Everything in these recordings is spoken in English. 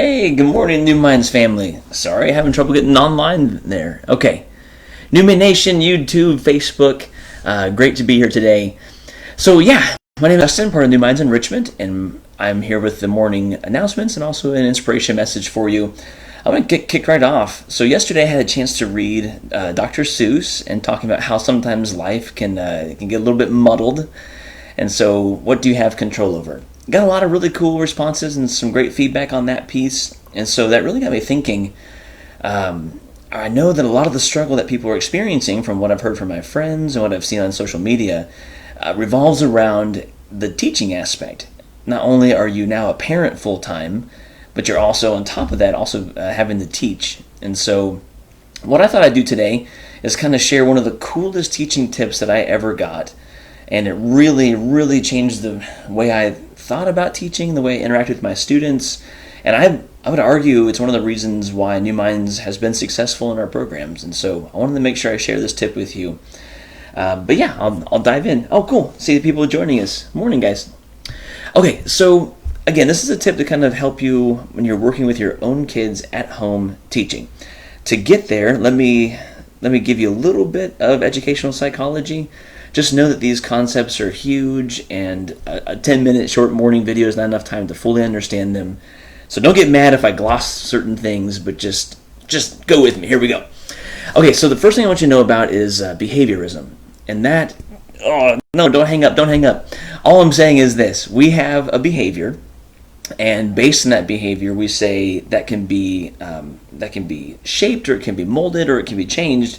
Hey, good morning, New Minds family. Sorry, having trouble getting online there. Okay. New Mind Nation, YouTube, Facebook. Great to be here today. So, yeah, my name is Justin, part of New Minds Enrichment, and I'm here with the morning announcements and also an inspiration message for you. I'm going to kick right off. So, yesterday I had a chance to read Dr. Seuss and talking about how sometimes life can get a little bit muddled. And so, what do you have control over? Got a lot of really cool responses and some great feedback on that piece. And so that really got me thinking. I know that a lot of the struggle that people are experiencing, from what I've heard from my friends and what I've seen on social media, revolves around the teaching aspect. Not only are you now a parent full-time, but you're also, on top of that, also having to teach. And so what I thought I'd do today is kind of share one of the coolest teaching tips that I ever got. And it really, really changed the way I thought about teaching, the way I interacted with my students. And I would argue it's one of the reasons why New Minds has been successful in our programs. And so I wanted to make sure I share this tip with you. But yeah, I'll dive in. Oh, cool. See the people joining us. Morning, guys. Okay, so again, this is a tip to kind of help you when you're working with your own kids at home teaching. To get there, let me give you a little bit of educational psychology. Just know that these concepts are huge, and a 10-minute short morning video is not enough time to fully understand them. So don't get mad if I gloss certain things, but just go with me. Here we go. Okay, so the first thing I want you to know about is behaviorism. And that, oh, no, don't hang up. All I'm saying is this. We have a behavior, and based on that behavior, we say that can be shaped, or it can be molded, or it can be changed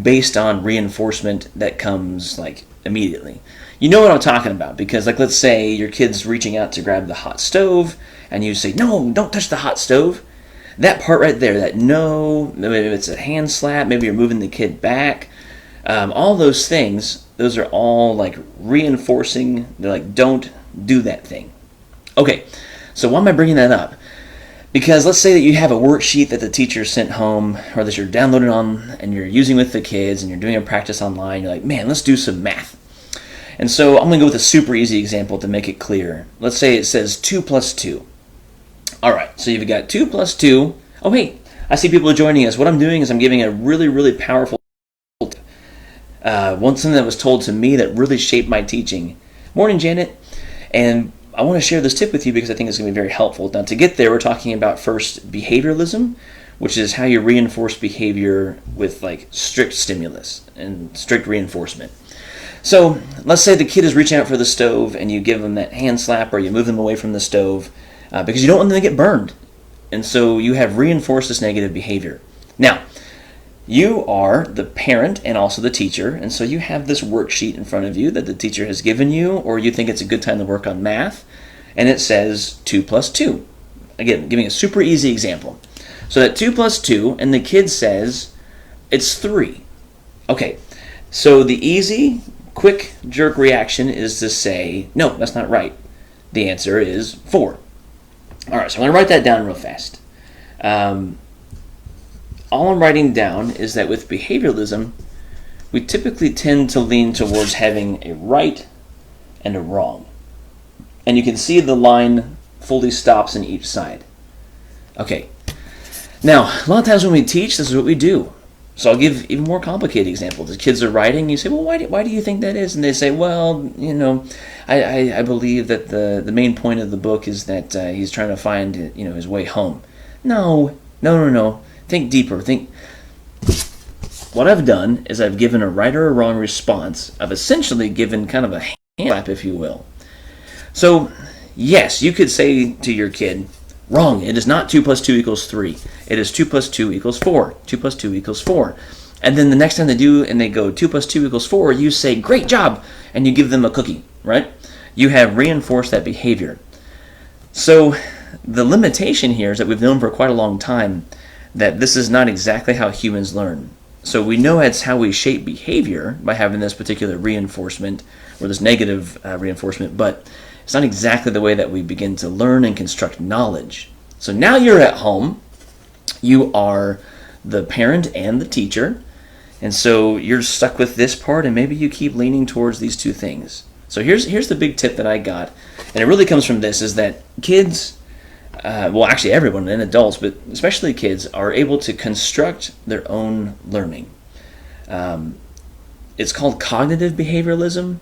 based on reinforcement that comes immediately. You know what I'm talking about, because let's say your kid's reaching out to grab the hot stove and you say, no, don't touch the hot stove. That part right there, that no, maybe it's a hand slap, maybe you're moving the kid back, all those things, those are all reinforcing. They're don't do that thing. Okay, so why am I bringing that up? Because let's say that you have a worksheet that the teacher sent home, or that you're downloading on and you're using with the kids, and you're doing a practice online. You're like, man, let's do some math. And so I'm going to go with a super easy example to make it clear. Let's say it says 2 plus 2. All right, so you've got 2 plus 2. Oh, hey, I see people joining us. What I'm doing is I'm giving a really, really powerful something that was told to me that really shaped my teaching. Morning, Janet. And I want to share this tip with you because I think it's going to be very helpful. Now, to get there, we're talking about first behavioralism, which is how you reinforce behavior with strict stimulus and strict reinforcement. So let's say the kid is reaching out for the stove and you give them that hand slap, or you move them away from the stove because you don't want them to get burned. And so you have reinforced this negative behavior. Now, you are the parent and also the teacher, and so you have this worksheet in front of you that the teacher has given you, or you think it's a good time to work on math, and it says 2 plus 2. Again, giving a super easy example. So that 2 plus 2, and the kid says it's 3. Okay, so the easy, quick jerk reaction is to say, no, that's not right. The answer is 4. All right, so I'm going to write that down real fast. All I'm writing down is that with behavioralism, we typically tend to lean towards having a right and a wrong. And you can see the line fully stops in each side. Okay. Now, a lot of times when we teach, this is what we do. So I'll give even more complicated examples. The kids are writing, you say, well, why do you think that is? And they say, well, I believe that the main point of the book is that he's trying to find, his way home. No. Think deeper. What I've done is I've given a right or a wrong response. I've essentially given kind of a hand slap, if you will. So, yes, you could say to your kid, wrong, it is not 2 plus 2 equals 3. It is 2 plus 2 equals 4. 2 plus 2 equals 4. And then the next time they do and they go 2 plus 2 equals 4, you say, great job, and you give them a cookie, right? You have reinforced that behavior. So the limitation here is that we've known for quite a long time that this is not exactly how humans learn. So we know it's how we shape behavior by having this particular reinforcement, or this negative reinforcement, but it's not exactly the way that we begin to learn and construct knowledge. So now you're at home, you are the parent and the teacher, and so you're stuck with this part, and maybe you keep leaning towards these two things. So here's the big tip that I got, and it really comes from this, is that kids, well, actually everyone and adults, but especially kids, are able to construct their own learning. It's called cognitive behavioralism,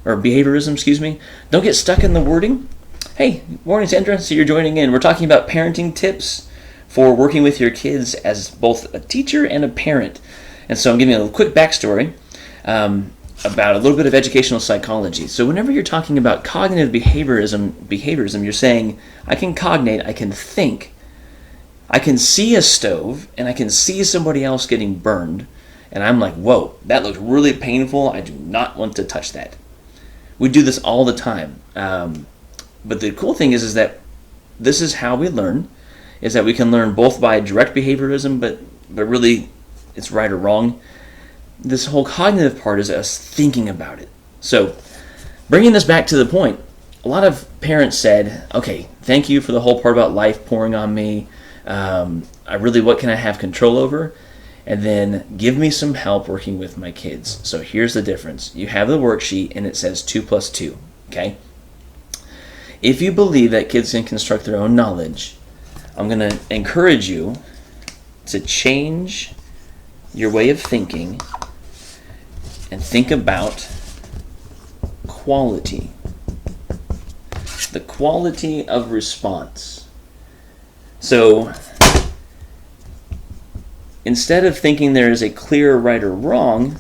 or behaviorism, excuse me. Don't get stuck in the wording. Hey, morning, Sandra. So you're joining in. We're talking about parenting tips for working with your kids as both a teacher and a parent. And so I'm giving you a quick backstory about a little bit of educational psychology. So whenever you're talking about cognitive behaviorism, you're saying, I can cognate, I can think, I can see a stove, and I can see somebody else getting burned, and I'm like, whoa, that looks really painful. I do not want to touch that. We do this all the time. But the cool thing is that this is how we learn, is that we can learn both by direct behaviorism, but really it's right or wrong. This whole cognitive part is us thinking about it. So bringing this back to the point, a lot of parents said, okay, thank you for the whole part about life pouring on me. What can I have control over? And then give me some help working with my kids. So here's the difference. You have the worksheet and it says 2 plus 2, okay? If you believe that kids can construct their own knowledge, I'm going to encourage you to change your way of thinking and think about quality. The quality of response. So instead of thinking there is a clear right or wrong,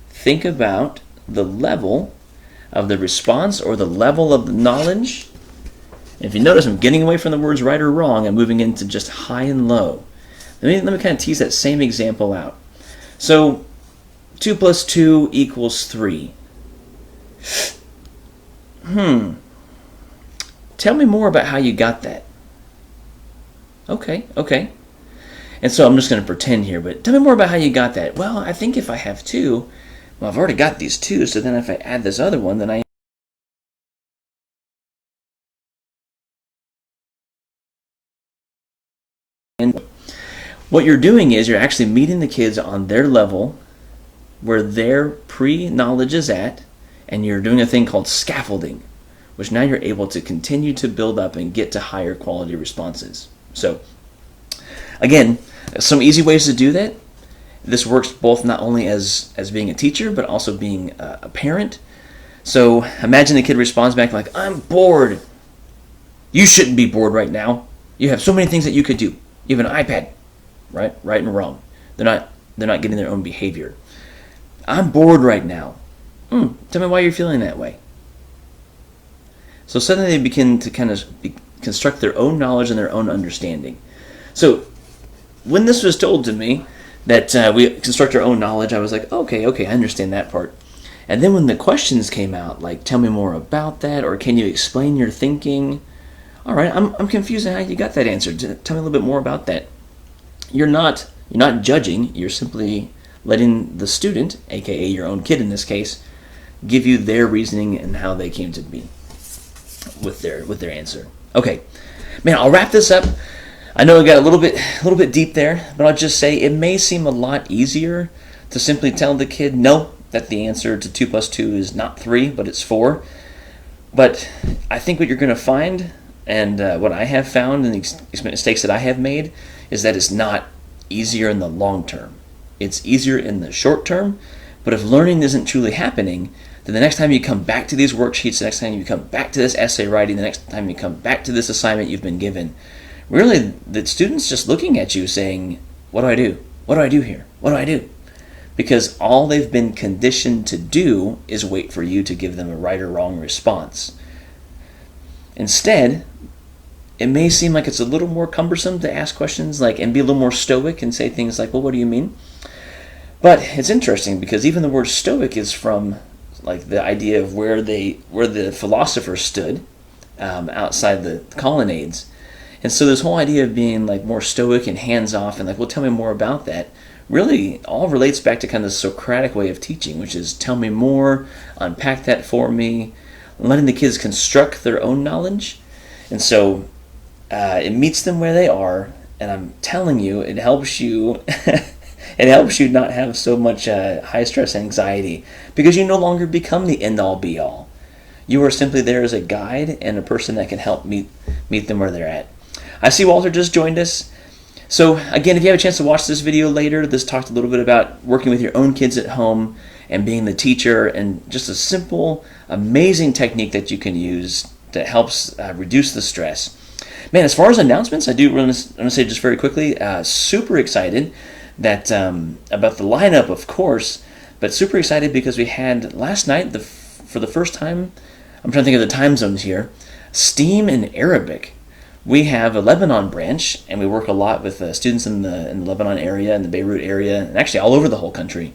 think about the level of the response or the level of the knowledge. And if you notice, I'm getting away from the words right or wrong and moving into just high and low. Let me kind of tease that same example out. So 2 plus 2 equals 3. Tell me more about how you got that. Okay. And so I'm just going to pretend here, but tell me more about how you got that. Well, I think if I have 2, well, I've already got these 2, so then if I add this other one, then I... And what you're doing is you're actually meeting the kids on their level, where their pre-knowledge is at, and you're doing a thing called scaffolding, which now you're able to continue to build up and get to higher quality responses. So, again, some easy ways to do that. This works both not only as being a teacher, but also being a parent. So imagine the kid responds back like, I'm bored. You shouldn't be bored right now. You have so many things that you could do. You have an iPad, right? Right and wrong. They're not getting their own behavior. I'm bored right now. Tell me why you're feeling that way. So suddenly they begin to kind of construct their own knowledge and their own understanding. So when this was told to me that we construct our own knowledge, I was like, okay, I understand that part. And then when the questions came out, like, tell me more about that, or can you explain your thinking? All right, I'm confused on how you got that answer. Tell me a little bit more about that. You're not judging. You're simply letting the student, aka your own kid in this case, give you their reasoning and how they came to be with their answer. Okay, man, I'll wrap this up. I know I got a little bit deep there, but I'll just say it may seem a lot easier to simply tell the kid no, that the answer to 2 plus 2 is not 3, but it's 4. But I think what you're going to find, and what I have found and the mistakes that I have made, is that it's not easier in the long term. It's easier in the short term, but if learning isn't truly happening, then the next time you come back to these worksheets, the next time you come back to this essay writing, the next time you come back to this assignment you've been given, really the student's just looking at you saying, what do I do? What do I do here? What do I do? Because all they've been conditioned to do is wait for you to give them a right or wrong response. Instead, it may seem like it's a little more cumbersome to ask questions and be a little more stoic and say things like, well, what do you mean? But it's interesting because even the word stoic is from the idea of where the philosophers stood outside the colonnades. And so this whole idea of being more stoic and hands-off and well, tell me more about that, really all relates back to kind of the Socratic way of teaching, which is tell me more, unpack that for me, letting the kids construct their own knowledge. And so it meets them where they are, and I'm telling you, it helps you it helps you not have so much high stress anxiety, because you no longer become the end-all be-all. You are simply there as a guide and a person that can help meet them where they're at. I see Walter just joined us. So again, if you have a chance to watch this video later, this talked a little bit about working with your own kids at home and being the teacher, and just a simple, amazing technique that you can use that helps reduce the stress. Man, as far as announcements, I do want to say just very quickly, super excited that about the lineup, of course, but super excited because we had last night, for the first time, I'm trying to think of the time zones here, STEAM in Arabic. We have a Lebanon branch, and we work a lot with students in the Lebanon area, in the Beirut area, and actually all over the whole country.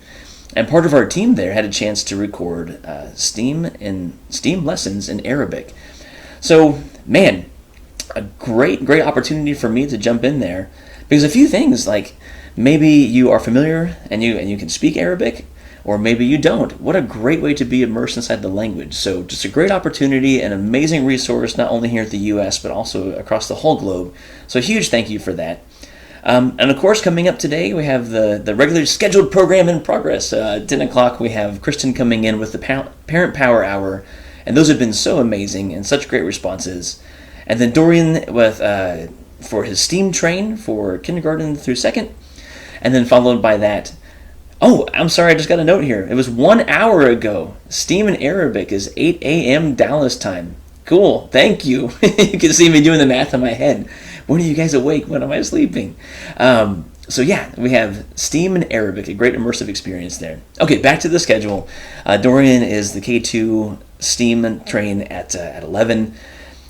And part of our team there had a chance to record STEAM lessons in Arabic. So, man, a great opportunity for me to jump in there, because a few things, like maybe you are familiar and you can speak Arabic, or maybe you don't. What a great way to be immersed inside the language. So just a great opportunity, an amazing resource, not only here at the U.S., but also across the whole globe. So a huge thank you for that. And of course, coming up today, we have the regularly scheduled program in progress. 10 o'clock, we have Kristen coming in with the Parent Power Hour, and those have been so amazing and such great responses. And then Dorian with for his STEAM train for kindergarten through second, and then followed by that. Oh, I'm sorry, I just got a note here. It was 1 hour ago. STEAM in Arabic is 8 a.m. Dallas time. Cool, thank you. You can see me doing the math in my head. When are you guys awake? When am I sleeping? So yeah, we have STEAM in Arabic, a great immersive experience there. Okay, back to the schedule. Dorian is the K2 STEAM train at 11.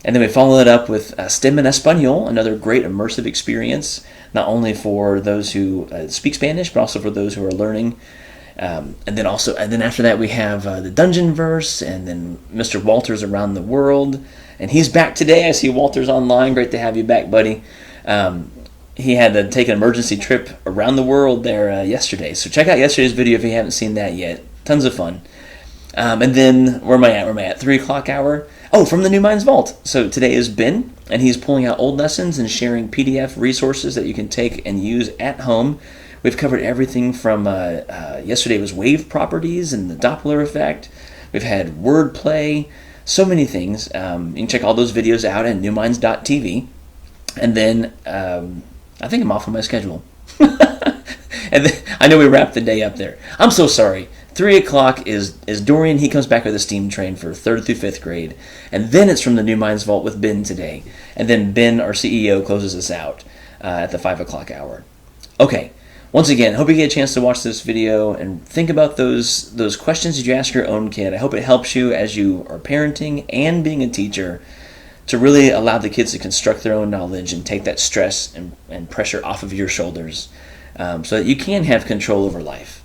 And then we follow it up with STEM in Espanol, another great immersive experience, not only for those who speak Spanish, but also for those who are learning. And then after that, we have the Dungeon Verse, and then Mr. Walters Around the World. And he's back today. I see Walters online. Great to have you back, buddy. He had to take an emergency trip around the world there yesterday. So check out yesterday's video if you haven't seen that yet. Tons of fun. And then, where am I at? 3 o'clock hour? Oh, from the New Minds Vault. So today is Ben, and he's pulling out old lessons and sharing PDF resources that you can take and use at home. We've covered everything from, yesterday was wave properties and the Doppler effect. We've had wordplay, so many things. You can check all those videos out at newminds.tv. And then, I think I'm off on my schedule. And then, I know we wrapped the day up there. I'm so sorry. 3 o'clock is Dorian. He comes back with a STEAM train for 3rd through 5th grade. And then it's from the New Minds Vault with Ben today. And then Ben, our CEO, closes us out at the 5 o'clock hour. Okay. Once again, hope you get a chance to watch this video and think about those questions that you ask your own kid. I hope it helps you as you are parenting and being a teacher to really allow the kids to construct their own knowledge and take that stress and pressure off of your shoulders so that you can have control over life.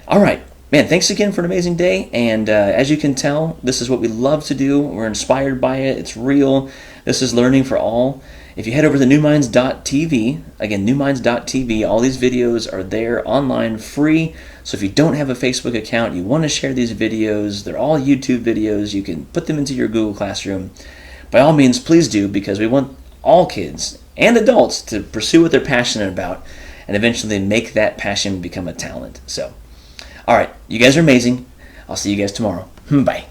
All right. Man, thanks again for an amazing day, and as you can tell, this is what we love to do. We're inspired by it. It's real. This is learning for all. If you head over to newminds.tv, again, newminds.tv, all these videos are there online free, so if you don't have a Facebook account, you want to share these videos, they're all YouTube videos, you can put them into your Google Classroom. By all means, please do, because we want all kids and adults to pursue what they're passionate about and eventually make that passion become a talent. So, all right, you guys are amazing. I'll see you guys tomorrow. Bye.